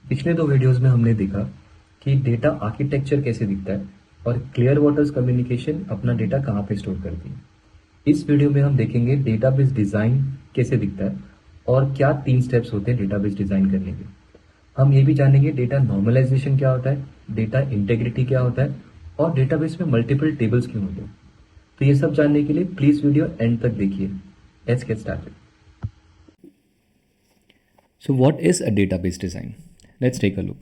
पिछले दो वीडियोस में हमने देखा कि डेटा आर्किटेक्चर कैसे दिखता है और क्लियर वाटर्स कम्युनिकेशन अपना डेटा कहाँ पे स्टोर करती है। इस वीडियो में हम देखेंगे डेटाबेस डिज़ाइन कैसे दिखता है और क्या 3 स्टेप्स होते हैं डेटाबेस डिज़ाइन करने के। हम ये भी जानेंगे डेटा नॉर्मलाइजेशन क्या होता है, डेटा इंटेग्रिटी क्या होता है और डेटाबेस में मल्टीपल टेबल्स क्यों होते हैं। तो ये सब जानने के लिए प्लीज़ वीडियो एंड तक देखिए। Let's get started. So, what is a database design? Let's take a look.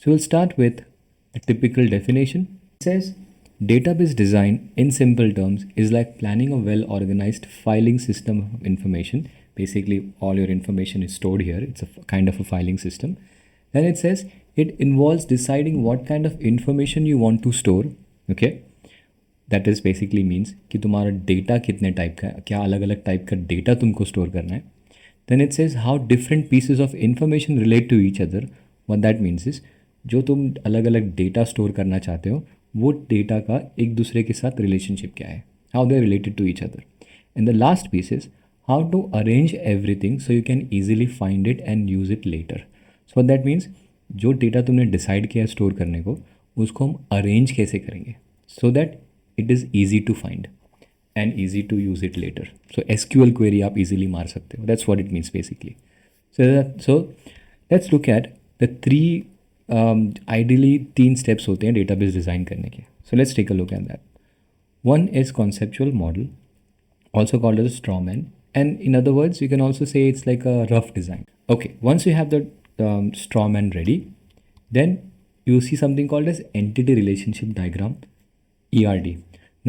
So, we'll start with the typical definition. It says database design, in simple terms, is like planning a well organized filing system of information. Basically, all your information is stored here, it's a kind of a filing system. Then it says it involves deciding what kind of information you want to store. Okay, that is basically means कि तुम्हारा data कितने type का है, क्या अलग अलग type का data तुमको स्टोर करना है. Then it says how different pieces of information relate to each other. What that means is जो तुम अलग अलग डेटा स्टोर करना चाहते हो वो डेटा का एक दूसरे के साथ रिलेशनशिप क्या है, how they are related to each other. And the last piece is how to arrange everything so you can easily find it and use it later. So that means जो data तुमने decide किया store करने को उसको हम arrange कैसे करेंगे so that it is easy to find and easy to use it later. So SQL query आप easily मार सकते हो. That's what it means basically. So let's look at the three ideally 3 steps होते हैं database design करने के. So let's take a look at that. One is conceptual model, also called as a straw man, and in other words you can also say it's like a rough design. Okay, once you have the straw man ready, then you see something called as entity relationship diagram, ERD.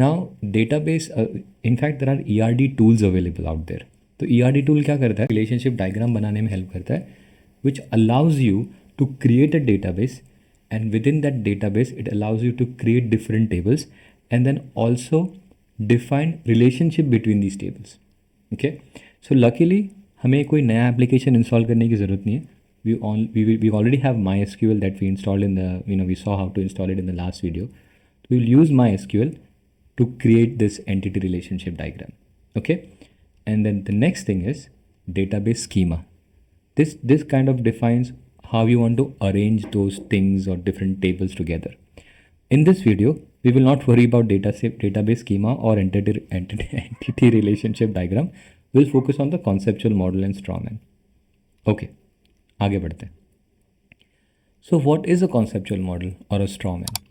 Now database, in fact there are ERD tools available out there. तो ERD tool क्या करता है, relationship diagram बनाने में help करता है, which allows you to create a database and within that database it allows you to create different tables and then also define relationship between these tables. Okay, so luckily हमें कोई नया application install करने की ज़रूरत नहीं है. We already have MySQL that we installed in the, we saw how to install it in the last video. We will use MySQL to create this entity relationship diagram. Okay, and then the next thing is database schema. This kind of defines how you want to arrange those things or different tables together. In this video we will not worry about database schema or entity relationship diagram. We'll focus on the conceptual model and strawman. Okay, आगे बढ़ते हैं. So what is a conceptual model or a strawman?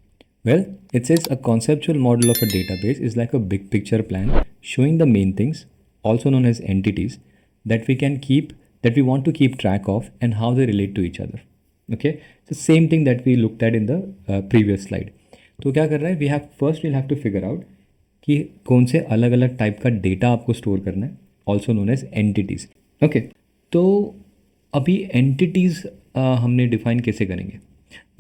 Well, it says a conceptual model of a database is like a big picture plan showing the main things, also known as entities, that we want to keep track of and how they relate to each other. Okay, so same thing that we looked at in the previous slide. तो क्या कर रहा है, we'll have to figure out कि कौन से अलग अलग टाइप का डेटा आपको स्टोर करना है, also known as entities. Okay, तो अभी एंटिटीज़ हमने डिफाइन कैसे करेंगे.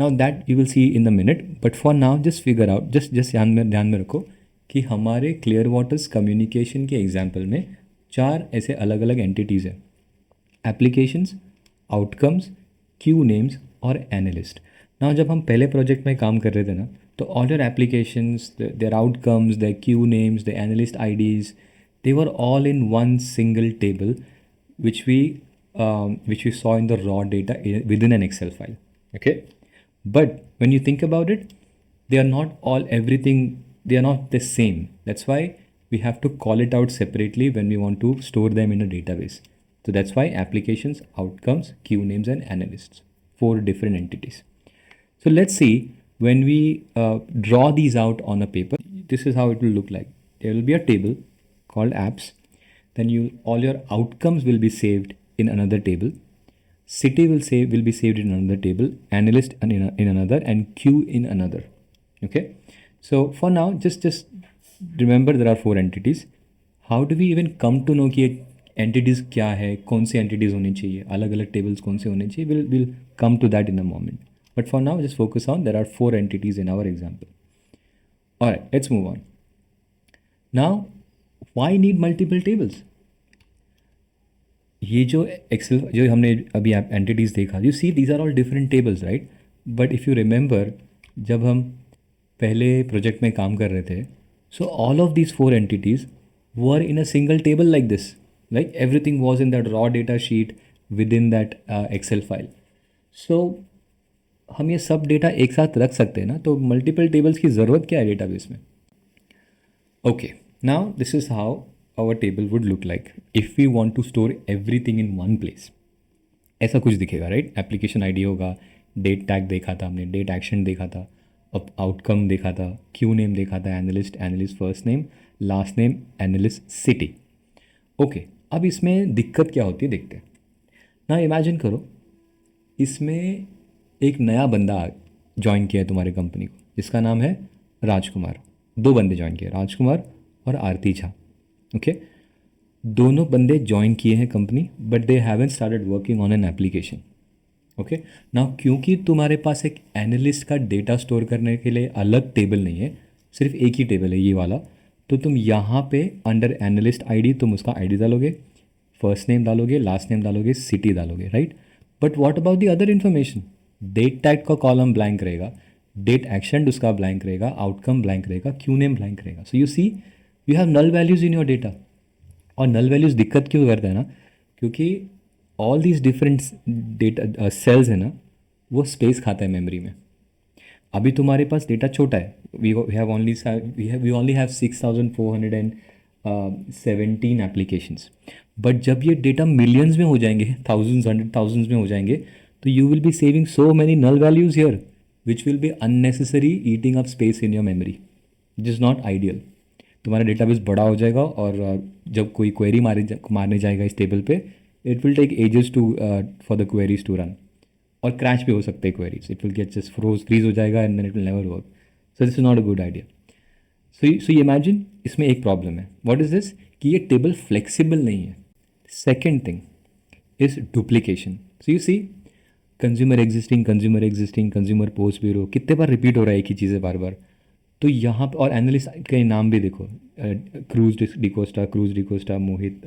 Now that you will see in the minute, but for now just figure out, just ध्यान में रखो कि हमारे क्लियर वाटर्स कम्युनिकेशन के एग्जाम्पल में 4 ऐसे अलग अलग एंटिटीज़ हैं: एप्लीकेशंस, आउटकम्स, क्यू नेम्स और एनालिस्ट. ना जब हम पहले प्रोजेक्ट में काम कर रहे थे ना, तो all your applications, their outcomes, their queue names, the analyst IDs, they were all in one single table which we saw in the raw data within an Excel file. Okay, but when you think about it, they are not the same. That's why we have to call it out separately when we want to store them in a database. So that's why applications, outcomes, queue names and analysts, 4 different entities. So let's see, when we draw these out on a paper, this is how it will look like. There will be a table called apps, then all your outcomes will be saved in another table, city will be saved in another table, analyst in another, and queue in another. Okay, so for now just remember there are 4 entities. How do we even come to know कि entities क्या है, कौन सी entities होनी चाहिए, अलग अलग tables कौन से होने चाहिए, we'll come to that in a moment. But for now just focus on there are 4 entities in our example. Alright, let's move on. Now why need multiple tables? ये जो एक्सेल जो हमने अभी एंटिटीज़ देखा, you see these are all different tables, right. But if you remember जब हम पहले project में काम कर रहे थे, so all of these 4 entities were in a single table like this, like everything was in that raw data sheet within that Excel file. सो हम ये सब डेटा एक साथ रख सकते हैं ना, तो मल्टीपल टेबल्स की ज़रूरत क्या है डेटाबेस में? Okay, now this is how our table would look like if we want to store everything in one place. ऐसा कुछ दिखेगा, राइट? एप्लीकेशन आईडी होगा, डेट टैग देखा था हमने, डेट एक्शन देखा था, अब आउटकम देखा था, क्यू नेम देखा था, analyst, analyst first name, last name, analyst city. Okay, अब इसमें दिक्कत क्या होती है देखते हैं ना। इमेजिन करो इसमें एक नया बंदा ज्वाइन किया है तुम्हारी कंपनी को, जिसका नाम है राजकुमार। दो बंदे ज्वाइन किए, राजकुमार और आरती झा। ओके, दोनों बंदे ज्वाइन किए हैं company, but they haven started working on an application. Okay, now क्योंकि तुम्हारे पास एक एनालिस्ट का डेटा स्टोर करने के लिए अलग टेबल नहीं है, सिर्फ एक ही टेबल है ये वाला, तो तुम यहाँ पे अंडर एनालिस्ट आईडी तुम उसका आईडी डालोगे, फर्स्ट नेम डालोगे, लास्ट नेम डालोगे, सिटी डालोगे, right? But what about the other information? Date tag का कॉलम ब्लैंक रहेगा, डेट एक्शन उसका ब्लैंक रहेगा, आउटकम ब्लैंक रहेगा, क्यू नेम ब्लैंक रहेगा। So you see you have null values in your data. और null values दिक्कत क्यों करता है ना, क्योंकि all these different data cells है ना, वो स्पेस खाता है मेमोरी में। अभी तुम्हारे पास डेटा छोटा है, we have only have 6417 applications. But जब ये डेटा मिलियंस में हो जाएंगे, थाउजेंड्स, 100,000 में हो जाएंगे, तो you will be saving so many null values here which will be unnecessary eating up space in your memory, which is not ideal. तुम्हारा डेटाबेस बड़ा हो जाएगा और जब कोई क्वेरी मारने जाएगा इस टेबल पे, it will take ages to for the queries to run, और क्रैश भी हो सकते हैं queries, it will get just freeze हो जाएगा and then it will never work. So this is not a good idea. So imagine इसमें एक problem है। What is this? कि ये टेबल फ्लेक्सिबल नहीं है। Second thing is duplication. So you see consumer existing, consumer existing, consumer post bureau, कितने बार repeat हो रहा है एक ही चीज़ें बार बार। तो यहाँ पर और एनालिस्ट के नाम भी देखो, क्रूज डिकोस्टा, मोहित,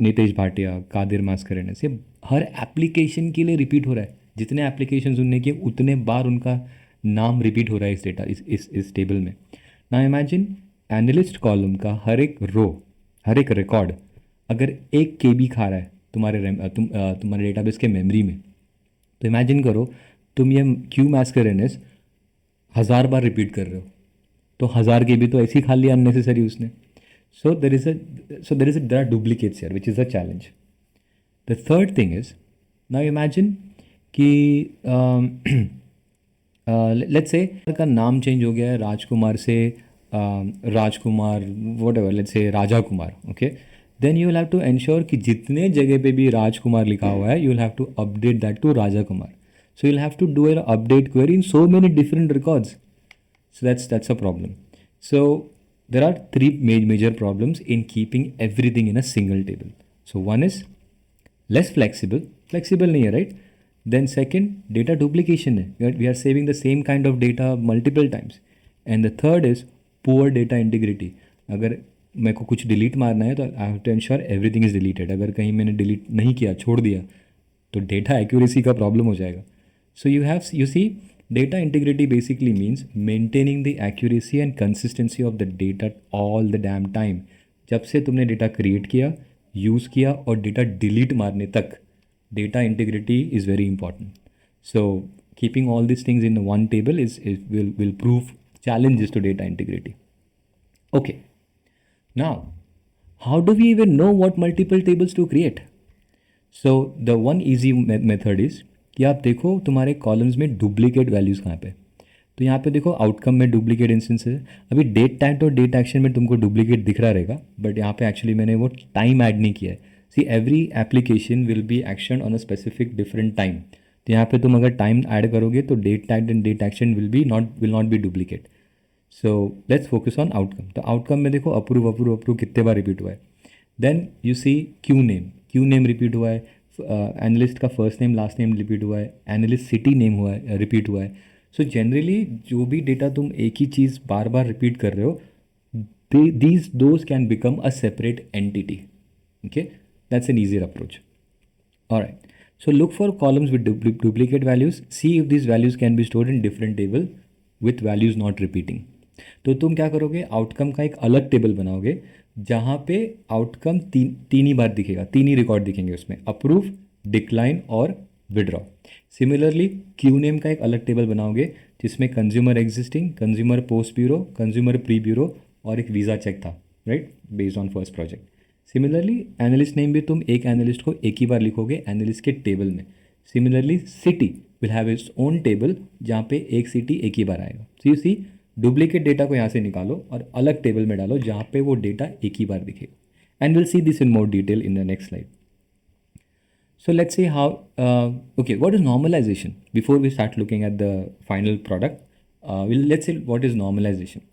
नितेश भाटिया, कादिर मास्करेनस, ये हर एप्लीकेशन के लिए रिपीट हो रहा है। जितने एप्लीकेशन उनने किए उतने बार उनका नाम रिपीट हो रहा है इस डेटा इस टेबल में। ना इमेजिन एनालिस्ट कॉलम का हर एक रो, हर एक रिकॉर्ड अगर 1 KB खा रहा है तुम्हारे डेटाबेस के मेमोरी में, तो इमेजिन करो तुम ये क्यू मास्करेनस 1000 बार रिपीट कर रहे हो, तो 1000 KB तो ऐसे ही खा लिया अननेसेसरी उसने। There are duplicates here which is a challenge. The third thing is, now imagine कि लेट्स से का नाम चेंज हो गया है राजकुमार से राजकुमार what ever, let's say Raja Kumar. Okay, then you will have to ensure कि जितने जगह पे भी राजकुमार लिखा हुआ है, you will have to update that to Raja Kumar. So you'll have to do an update query in so many different records. So that's a problem. So there are three major problems in keeping everything in a single table. So one is less flexible नहीं है, right? Then second, data duplication है, we are saving the same kind of data multiple times. And the third is poor data integrity. अगर मेरे को कुछ delete मारना है तो I have to ensure everything is deleted. अगर कहीं मैंने डिलीट नहीं किया, छोड़ दिया, तो डेटा एक्यूरेसी का प्रॉब्लम हो जाएगा. So you see, data integrity basically means maintaining the accuracy and consistency of the data all the damn time. जब से तुमने डेटा क्रिएट किया, यूज़ किया और डेटा डिलीट मारने तक, data integrity is very important. So keeping all these things in one table will prove challenges to data integrity. Okay, now how do we even know what multiple tables to create? So the one easy method is कि आप देखो तुम्हारे columns में duplicate values कहाँ पे. तो यहाँ पे देखो आउटकम में डुप्लीकेट इंस्टेंस है. अभी डेट टैग और डेट एक्शन में तुमको डुप्लीकेट दिख रहा रहेगा, बट यहाँ पे एक्चुअली मैंने वो टाइम ऐड नहीं किया है. See every application will be action on a specific different time. तो यहाँ पे तुम अगर टाइम ऐड करोगे तो date tag and date action will not be duplicate. So let's focus on outcome. तो आउटकम में देखो अप्रूव कितने बार रिपीट हुआ है. Then you see Q name repeat हुआ है. एनालिस्ट का first name last name repeat हुआ है. एनालिस्ट सिटी नेम हुआ है, रिपीट हुआ है. सो जनरली जो भी डेटा तुम एक ही चीज़ बार बार रिपीट कर रहे हो, those can become a separate entity. Okay, that's an easier approach. Alright, so look for columns with duplicate values. See if this values can be stored in different table with values not repeating. तो तुम क्या करोगे, outcome का एक अलग table बनाओगे जहाँ पे आउटकम तीन ही बार दिखेगा, तीन ही रिकॉर्ड दिखेंगे उसमें, अप्रूव, डिक्लाइन और विड्रॉ। सिमिलरली क्यू नेम का एक अलग टेबल बनाओगे जिसमें consumer existing, consumer post bureau, consumer pre bureau और एक वीज़ा चेक था, right, based on first project. Similarly analyst name भी तुम एक एनालिस्ट को एक ही बार लिखोगे एनालिस्ट के टेबल में। Similarly city will have its own table जहाँ पे एक सिटी एक ही बार आएगा। So you see, duplicate data को यहाँ से निकालो और अलग टेबल में डालो जहाँ पे वो डेटा एक ही बार दिखेगा। And will see this in more detail in the next slide. So let's see how, okay, what is normalization? Before we start looking at the final product, let's say what is normalization.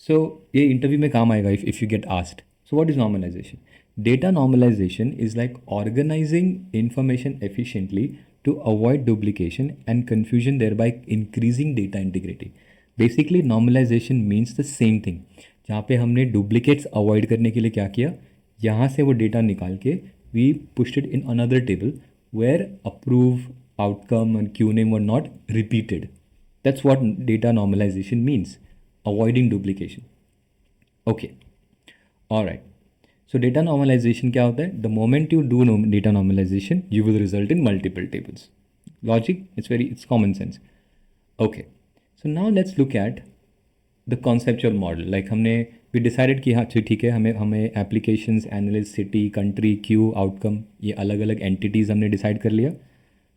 So ये interview में काम आएगा if you get asked. So what is normalization? Data normalization is like organizing information efficiently to avoid duplication and confusion, thereby increasing data integrity. Basically normalization means the same thing. जहाँ पे हमने duplicates avoid करने के लिए क्या किया, यहाँ से वो data निकाल के we pushed it in another table where approve, outcome and QNAME were not repeated. That's what data normalization means, avoiding duplication. Okay, all right. So data normalization क्या होता है? The moment you do data normalization, you will result in multiple tables. Logic, it's common sense. Okay, so now let's look at the conceptual model. Like हमने we decided कि हाँ ठीक है, हमें applications, analyst, city, country, Q, outcome, ये अलग अलग entities हमने डिसाइड कर लिया।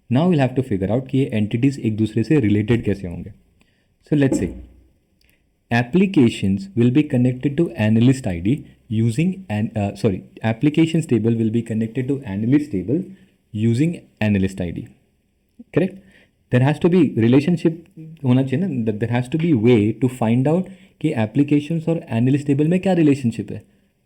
Now will have to figure out कि ये एंटिटीज़ एक दूसरे से रिलेटेड कैसे होंगे। So let's say applications will be connected to analyst ID using applications table will be connected to analyst table using analyst ID. Correct? There has to be relationship होना चाहिए ना, that there has to be way to find out कि applications और analyst table में क्या relationship है।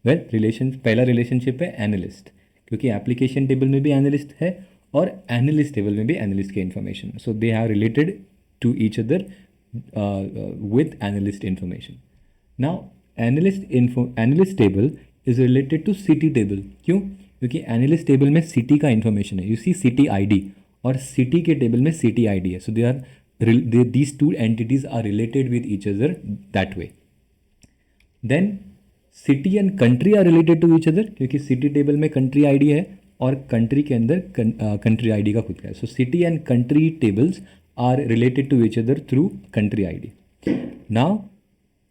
पहला relationship है analyst, क्योंकि application table में भी analyst है और analyst table में भी analyst के information, so they are related to each other with analyst information. Now analyst table is related to city table. क्यों? क्योंकि analyst table में city का information है, you see city ID, और city के table में city ID है, so these two entities are related with each other that way. Then city and country are related to each other क्योंकि city table में country ID है और country के अंदर country ID का खुद का है, so city and country tables are related to each other through country ID. Now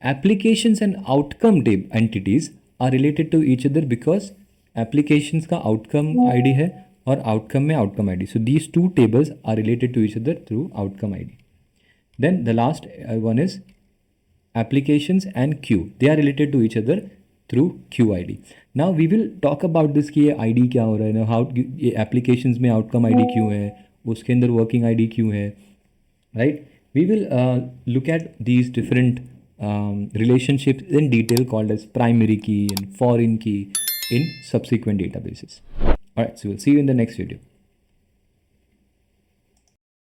applications and outcome entities are related to each other because applications का outcome ID है और outcome में outcome ID. So these two tables are related to each other through outcome ID. Then the last one is applications and queue. They are related to each other through queue ID. Now we will talk about this कि ये ID क्या हो रहा है ना, how ये applications में outcome ID क्यों है, उसके अंदर working ID क्यों है, right? We will look at these different relationships in detail called as primary key and foreign key in subsequent databases. Alright, so we'll see you in the next video.